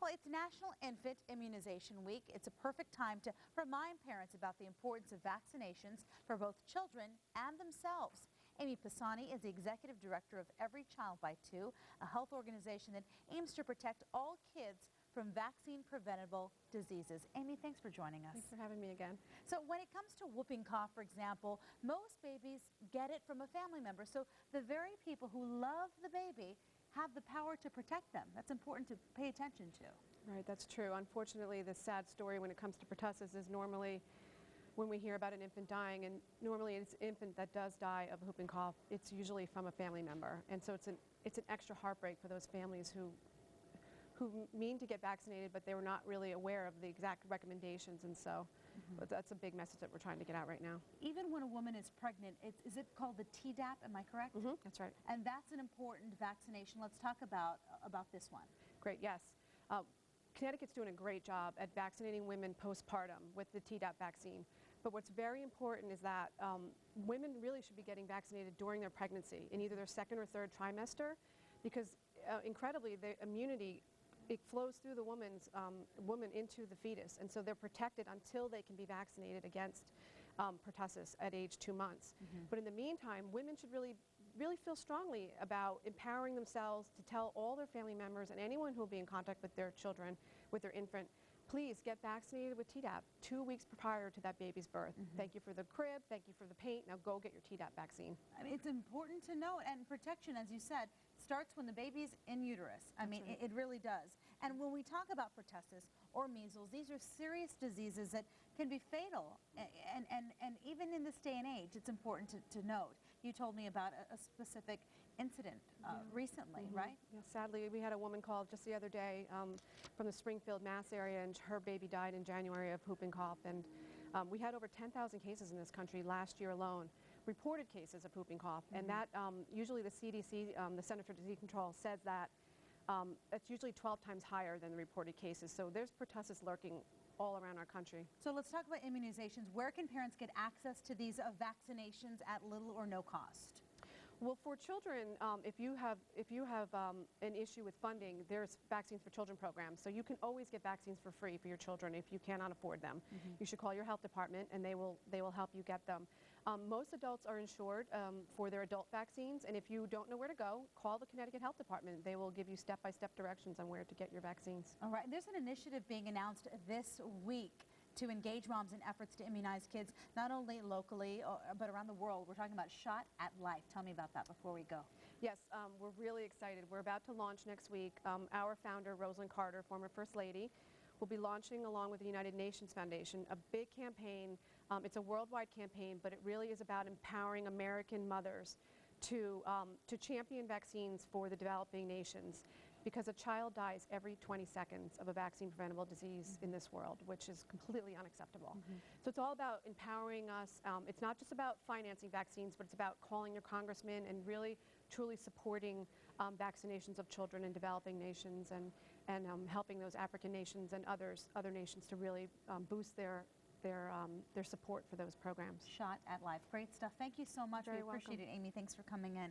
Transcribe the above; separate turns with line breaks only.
Well, it's National Infant Immunization Week. It's a perfect time to remind parents about the importance of vaccinations for both children and themselves. Amy Pisani is the executive director of Every Child by Two, a health organization that aims to protect all kids from vaccine-preventable diseases. Amy, thanks for joining us.
Thanks for having me again.
So when it comes to whooping cough, for example, most babies get it from a family member. So the very people who love the baby have the power to protect them. That's important to pay attention to.
Right, that's true. Unfortunately, the sad story when it comes to pertussis is normally when we hear about an infant dying, and normally it's an infant that does die of whooping cough, it's usually from a family member. And so it's an extra heartbreak for those families who mean to get vaccinated, but they were not really aware of the exact recommendations, and so but that's a big message that we're trying to get out right now.
Even when a woman is pregnant, is it called the Tdap, am I correct?
That's right.
And that's an important vaccination. Let's talk about this one.
Great, yes. Connecticut's doing a great job at vaccinating women postpartum with the Tdap vaccine. But what's very important is that women really should be getting vaccinated during their pregnancy, in either their second or third trimester, because incredibly, the immunity, it flows through the woman into the fetus, and so they're protected until they can be vaccinated against pertussis at age 2 months. But in the meantime, women should really feel strongly about empowering themselves to tell all their family members and anyone who will be in contact with their children, with their infant, please get vaccinated with Tdap 2 weeks prior to that baby's birth. Thank you for the crib, thank you for the paint, now go get your Tdap vaccine.
I mean, it's important to know, and protection, as you said, starts when the baby's in uterus. I mean,
right.
it really does. And when we talk about pertussis or measles, these are serious diseases that can be fatal. And even in this day and age, it's important to note. You told me about a specific incident recently, right?
Yeah, sadly, we had a woman call just the other day from the Springfield, Mass area, and her baby died in January of whooping cough. And we had over 10,000 cases in this country last year alone, reported cases of whooping cough. And that usually the CDC, the Center for Disease Control, says that it's usually 12 times higher than the reported cases. So there's pertussis lurking all around our country.
So let's talk about immunizations. Where can parents get access to these vaccinations at little or no cost?
Well, for children, if you have an issue with funding, there's Vaccines for Children programs. So you can always get vaccines for free for your children if you cannot afford them. You should call your health department, and they will help you get them. Most adults are insured for their adult vaccines, and if you don't know where to go, call the Connecticut Health Department. They will give you step-by-step directions on where to get your vaccines.
All right, there's an initiative being announced this week to engage moms in efforts to immunize kids, not only locally, but around the world. We're talking about Shot at Life. Tell me about that before we go.
Yes, we're really excited. We're about to launch next week. Our founder, Rosalind Carter, former First Lady, will be launching, along with the United Nations Foundation, a big campaign. It's a worldwide campaign, but it really is about empowering American mothers to champion vaccines for the developing nations, because a child dies every 20 seconds of a vaccine-preventable disease in this world, which is completely unacceptable. So it's all about empowering us. It's not just about financing vaccines, but it's about calling your congressman and really, truly supporting vaccinations of children in developing nations, and helping those African nations and other nations to really boost their support for those programs.
Shot at Life. Great stuff. Thank you so much.
You're
We appreciate it, Amy. Thanks for coming in.